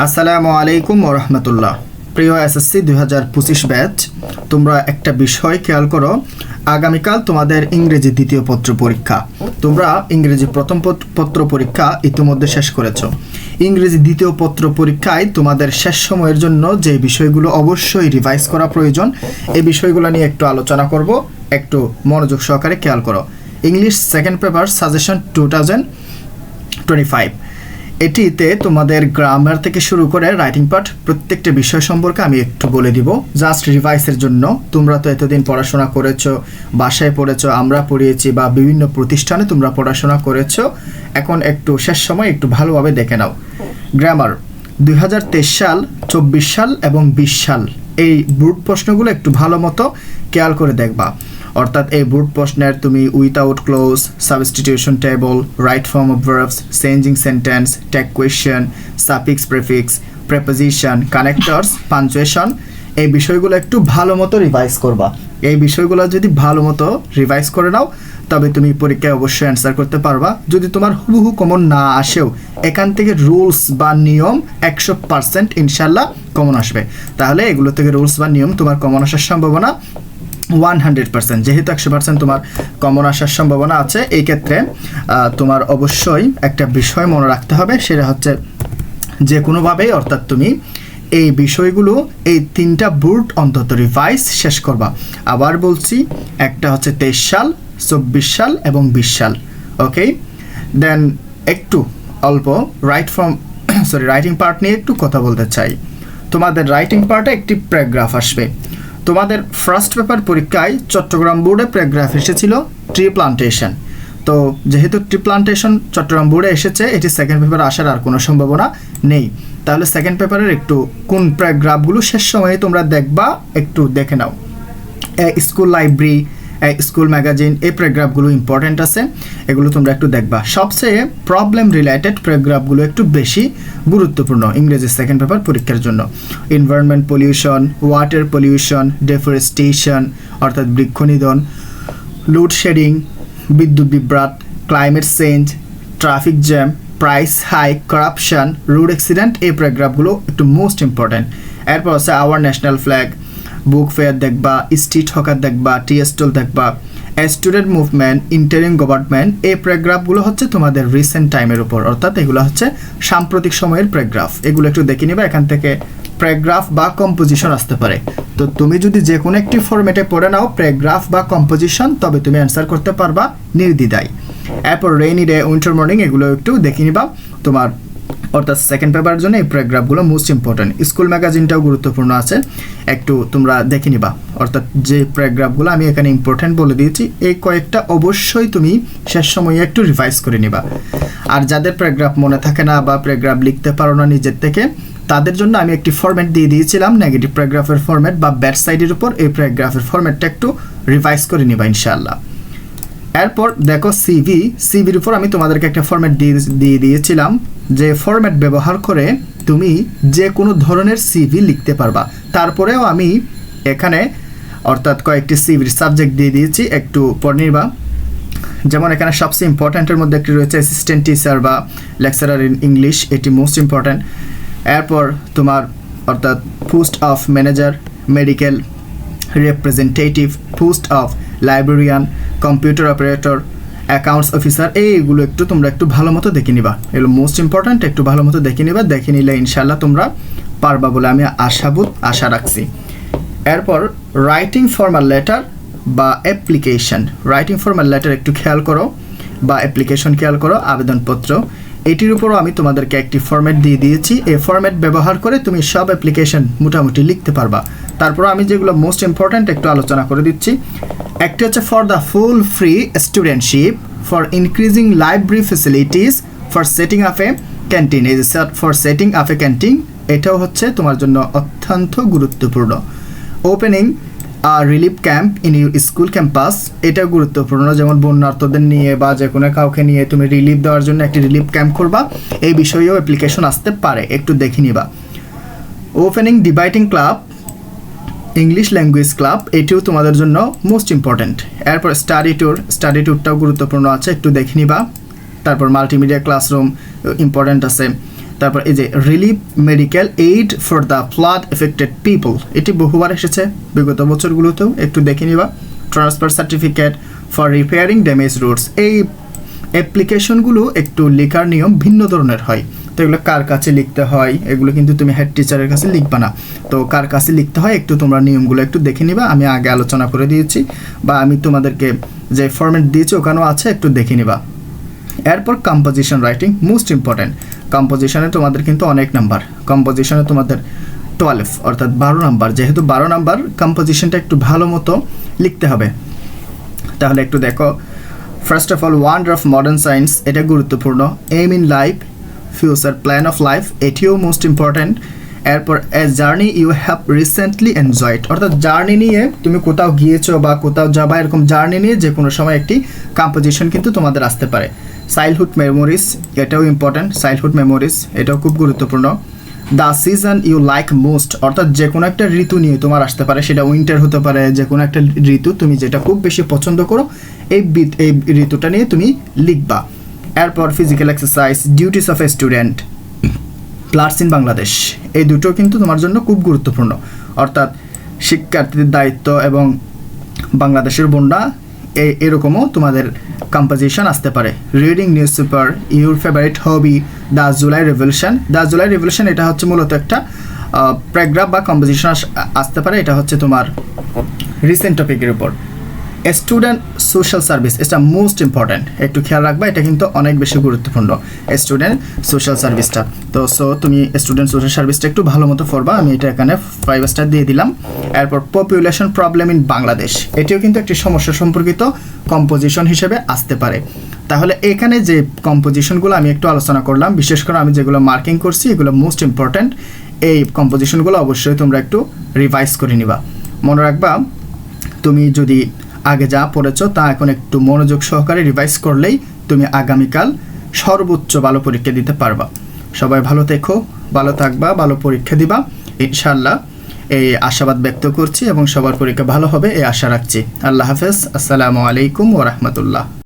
আসসালামু আলাইকুম ওয়া রাহমাতুল্লাহ। প্রিয় এসএসসি 2025 ব্যাচ, তোমরা একটা বিষয় খেয়াল করো। আগামীকাল তোমাদের ইংরেজি দ্বিতীয় পত্র পরীক্ষা। তোমরা ইংরেজি প্রথম পত্র পরীক্ষা ইতিমধ্যে শেষ করেছো। ইংরেজি দ্বিতীয় পত্র পরীক্ষায় তোমাদের শেষ সময়ের জন্য যে বিষয়গুলো অবশ্যই রিভাইজ করা প্রয়োজন, এই বিষয়গুলো নিয়ে একটু আলোচনা করব। একটু মনোযোগ সহকারে খেয়াল করো। ইংলিশ সেকেন্ড পেপার সাজেশন 2025, এটিতে তোমাদের গ্রামার থেকে শুরু করে রাইটিং পার্ট প্রত্যেকটা বিষয় সম্পর্কে আমি একটু বলে দিব, জাস্ট রিভাইসের জন্য। তোমরা তো এতদিন পড়াশোনা করেছো, বাসায় পড়েছো, আমরা পড়িয়েছি, বা বিভিন্ন প্রতিষ্ঠানে তোমরা পড়াশোনা করেছো। এখন একটু শেষ সময় একটু ভালোভাবে দেখে নাও। গ্রামার 2023 সাল, 24 সাল এবং 20 সাল, এই বোর্ড প্রশ্নগুলো একটু ভালো মতো খেয়াল করে দেখবা। অর্থাৎ এই বোর্ড প্রশ্নের তুমি without close, substitution table, right form of verbs, changing sentence, tag question, suffix, prefix, preposition, connectors, punctuation, এই বিষয়গুলো একটু ভালো মতো রিভাইজ করবা। এই বিষয়গুলো যদি ভালো মতো রিভাইজ করে নাও, তবে তুমি পরীক্ষায় অবশ্যই অ্যান্সার করতে পারবা। যদি তোমার হুবহু কমন না আসেও, এখান থেকে রুলস বা নিয়ম 100% ইনশাল্লাহ কমন আসবে। তাহলে এগুলো থেকে রুলস বা নিয়ম তোমার কমন আসার সম্ভাবনা 100%। যেহেতু 100% তোমার কমন আসার সম্ভাবনা আছে, এই ক্ষেত্রে তোমার অবশ্যই একটা বিষয় মনে রাখতে হবে, সেটা হচ্ছে যে কোনোভাবেই, অর্থাৎ তুমি এই বিষয়গুলো, এই তিনটা বোর্ড অন্তত রিভাইজ শেষ করবা। আবার বলছি, একটা হচ্ছে 23 সাল, 24 সাল এবং 20 সাল। ওকে, দেন একটু অল্প রাইটিং পার্ট নিয়ে একটু কথা বলতে চাই। তোমাদের রাইটিং পার্টে একটি প্যারাগ্রাফ আসবে। তোমাদের ফার্স্ট পেপার পরীক্ষায় চট্টগ্রাম বোর্ডে প্যারাগ্রাফ এসেছিল ট্রি প্লান্টেশন। তো যেহেতু ট্রি প্লান্টেশন চট্টগ্রাম বোর্ডে এসেছে, এটি সেকেন্ড পেপারে আসার আর কোনো সম্ভাবনা নেই। তাহলে সেকেন্ড পেপারের একটু কোন প্যারাগ্রাফগুলো শেষ সময়ে তোমরা দেখবা, একটু দেখে নাও। স্কুল লাইব্রেরি, স্কুল ম্যাগাজিন, এই প্যারাগ্রাফগুলো ইম্পর্টেন্ট আছে, এগুলো তোমরা একটু দেখবা। সবচেয়ে প্রবলেম রিলেটেড প্যারাগ্রাফগুলো একটু বেশি গুরুত্বপূর্ণ ইংরেজি সেকেন্ড পেপার পরীক্ষার জন্য। Environment pollution, water pollution, deforestation অর্থাৎ বৃক্ষনিধন, লোডশেডিং, বিদ্যুৎ বিভ্রাট, climate change, traffic jam, price hike, corruption, road accident, এই প্যারাগ্রাফগুলো একটু মোস্ট ইম্পর্টেন্ট। এরপর আছে our national flag, book fair দেখবা, স্ট্রিট হকার দেখবা, টি স্টল দেখবা, স্টুডেন্ট মুভমেন্ট, ইন্টারিম গভর্নমেন্ট, এই প্যারাগ্রাফগুলো হচ্ছে তোমাদের রিসেন্ট টাইমের উপর, অর্থাৎ এগুলো হচ্ছে সাম্প্রতিক সময়ের প্যারাগ্রাফ। এগুলো একটু দেখে নিবা। এখান থেকে প্যারাগ্রাফ বা কম্পোজিশন আসতে পারে। তো তুমি যদি যে কোনো একটি ফরম্যাটে পড়ে নাও, প্যারাগ্রাফ বা কম্পোজিশন, তবে তুমি অ্যান্সার করতে পারবা নির্দ্বিধায়। এরপর রেইনি ডে, উইন্টার মর্নিং, এগুলো একটু দেখে নিবা। তোমার অর্থাৎ সেকেন্ড পেপারের জন্য এই প্যারাগ্রাফগুলো মোস্ট ইম্পর্টেন্ট। স্কুল ম্যাগাজিনটাও গুরুত্বপূর্ণ আছে, একটু তোমরা দেখে নিবা। অর্থাৎ যে প্যারাগ্রাফগুলো আমি এখানে ইম্পর্টেন্ট বলে দিয়েছি, এই কয়েকটা অবশ্যই তুমি শেষ সময়ে একটু রিভাইজ করে নিবা। আর যাদের প্যারাগ্রাফ মনে থাকে না বা প্যারাগ্রাফ লিখতে পারো না নিজের থেকে, তাদের জন্য আমি একটি ফরম্যাট দিয়ে দিয়েছিলাম, নেগেটিভ প্যারাগ্রাফের ফরম্যাট বা ব্যাড সাইডের উপর। এই প্যারাগ্রাফের ফরম্যাটটা একটু রিভাইজ করে নিবা ইনশাআল্লাহ। এরপর দেখো সিভির উপর আমি তোমাদেরকে একটা ফরম্যাট দিয়ে দিয়েছিলাম, যে ফরম্যাট ব্যবহার করে তুমি যে কোনো ধরনের সিভি লিখতে পারবা। তারপরেও আমি এখানে অর্থাৎ কয়েকটি সিভির সাবজেক্ট দিয়ে দিয়েছি, একটু পড়ে নিবা। যেমন এখানে সবচেয়ে ইম্পর্ট্যান্টের মধ্যে একটি রয়েছে অ্যাসিস্ট্যান্ট টিচার বা লেকচারার ইন ইংলিশ, এটি মোস্ট ইম্পর্ট্যান্ট। এরপর তোমার অর্থাৎ post of manager, medical representative, post of librarian, computer operator, accounts officer, এইগুলো একটু তোমরা একটু ভালো মতো দেখে নিবা। এগুলো মোস্ট ইম্পর্ট্যান্ট, একটু ভালো মতো দেখে নিবা। দেখে নিলে ইনশাল্লাহ তোমরা পারবা বলে আমি আশা রাখছি। এরপর রাইটিং ফর্মাল লেটার বা অ্যাপ্লিকেশন। রাইটিং ফর্মাল লেটার একটু খেয়াল করো, বা অ্যাপ্লিকেশন খেয়াল করো, আবেদনপত্র। এটির উপরও আমি তোমাদেরকে একটি ফরম্যাট দিয়ে দিয়েছি। এই ফরম্যাট ব্যবহার করে তুমি সব অ্যাপ্লিকেশন মোটামুটি লিখতে পারবা। তারপর আমি যেগুলো মোস্ট ইম্পর্ট্যান্ট একটু আলোচনা করে দিচ্ছি। একটি হচ্ছে for the full free studentship, for increasing library facilities, for setting up a canteen. এই যে for setting up a canteen, এটাও হচ্ছে তোমার জন্য অত্যন্ত গুরুত্বপূর্ণ। Opening relief camp in your school campus, এটাও গুরুত্বপূর্ণ। যেমন বন্যার্তদের নিয়ে বা যে কোনো কাউকে নিয়ে তুমি রিলিফ দেওয়ার জন্য একটি রিলিফ ক্যাম্প করবা, এই বিষয়েও অ্যাপ্লিকেশন আসতে পারে, একটু দেখে নিবা। Opening debating club, English language club, এটিও তোমাদের জন্য মোস্ট ইম্পর্ট্যান্ট। এরপর স্টাডি ট্যুরটাও গুরুত্বপূর্ণ আছে, একটু দেখে নিবা। তারপর মাল্টিমিডিয়া ক্লাসরুম ইম্পর্ট্যান্ট আছে। তারপর এই যে relief medical aid for the flood affected people, এটি বহুবার এসেছে বিগত বছরগুলোতেও, একটু দেখে নিবা। Transfer certificate for repairing damage roads, এই অ্যাপ্লিকেশনগুলো একটু লেখার নিয়ম ভিন্ন ধরনের হয়। তো এগুলো কার কাছে লিখতে হয়, এগুলো কিন্তু তুমি হেড টিচারের কাছে লিখবা না, তো কার কাছে লিখতে হয় একটু তোমরা নিয়মগুলো একটু দেখে নিবা। আমি আগে আলোচনা করে দিয়েছি বা আমি তোমাদেরকে যে ফরম্যাট দিয়েছি ওখানেও আছে, একটু দেখে নিবা। এরপর কম্পোজিশন রাইটিং, মোস্ট ইম্পর্ট্যান্ট। কম্পোজিশনে তোমাদের কিন্তু অনেক নাম্বার, কম্পোজিশনে তোমাদের 12 অর্থাৎ 12 নাম্বার, যেহেতু 12 নাম্বার কম্পোজিশনটা একটু ভালো মতো লিখতে হবে। তাহলে একটু দেখো, first of all wonder of modern science, এটা গুরুত্বপূর্ণ। Aim in life, future plan of life, এটিও মোস্ট ইম্পর্ট্যান্ট। এরপর a journey you have recently enjoyed, অর্থাৎ জার্নি নিয়ে তুমি কোথাও গিয়েছো বা কোথাও যাবা, এরকম জার্নি নিয়ে যে কোনো সময় একটি কম্পোজিশন কিন্তু তোমাদের আসতে পারে। চাইল্ডহুড মেমোরিজ, এটাও ইম্পর্ট্যান্ট, চাইল্ডহুড মেমোরিজ এটাও খুব গুরুত্বপূর্ণ। The season you like most, অর্থাৎ যে কোনো একটা ঋতু নিয়ে তোমার আসতে পারে, সেটা উইন্টার হতে পারে, যে কোনো একটা ঋতু তুমি যেটা খুব বেশি পছন্দ করো এই ঋতুটা নিয়ে তুমি লিখবা। এরপর physical exercise, duties of a student, plus in Bangladesh, এই দুটো কিন্তু তোমার জন্য খুব গুরুত্বপূর্ণ, অর্থাৎ শিক্ষার্থীদের দায়িত্ব এবং বাংলাদেশের বন্যা, এরকমও তোমাদের কম্পোজিশন আসতে পারে। Reading news paper, your favourite hobby, the July revolution, the July revolution এটা হচ্ছে মূলত একটা প্যারাগ্রাফ বা কম্পোজিশন আসতে পারে, এটা হচ্ছে তোমার রিসেন্ট টপিকের উপর। স্টুডেন্ট সোশ্যাল সার্ভিস, এটা মোস্ট ইম্পর্ট্যান্ট, একটু খেয়াল রাখবা, এটা কিন্তু অনেক বেশি গুরুত্বপূর্ণ স্টুডেন্ট সোশ্যাল সার্ভিসটা। তো তুমি স্টুডেন্ট সোশ্যাল সার্ভিসটা একটু ভালো মতো পড়বা, আমি এটা এখানে 5 স্টার দিয়ে দিলাম। এরপর পপুলেশন প্রবলেম ইন বাংলাদেশ, এটিও কিন্তু একটি সমস্যা সম্পর্কিত কম্পোজিশন হিসেবে আসতে পারে। তাহলে এখানে যে কম্পোজিশনগুলো আমি একটু আলোচনা করলাম, বিশেষ করে আমি যেগুলো মার্কিং করছি এগুলো মোস্ট ইম্পর্ট্যান্ট, এই কম্পোজিশনগুলো অবশ্যই তোমরা একটু রিভাইজ করে নিবা। মনে রাখবা, তুমি যদি আগে যা পড়েছো তা এখন একটু মনোযোগ সহকারে রিভাইজ করলেই তুমি আগামীকাল সর্বোচ্চ ভালো পরীক্ষা দিতে পারবা। সবাই ভালো থেকো, ভালো থাকবা, ভালো পরীক্ষা দিবা ইনশাআল্লাহ, এই আশাবাদ ব্যক্ত করছি এবং সবার পরীক্ষা ভালো হবে এই আশা রাখছি। আল্লাহ হাফেজ, আসসালামু আলাইকুম ওয়া রাহমাতুল্লাহ।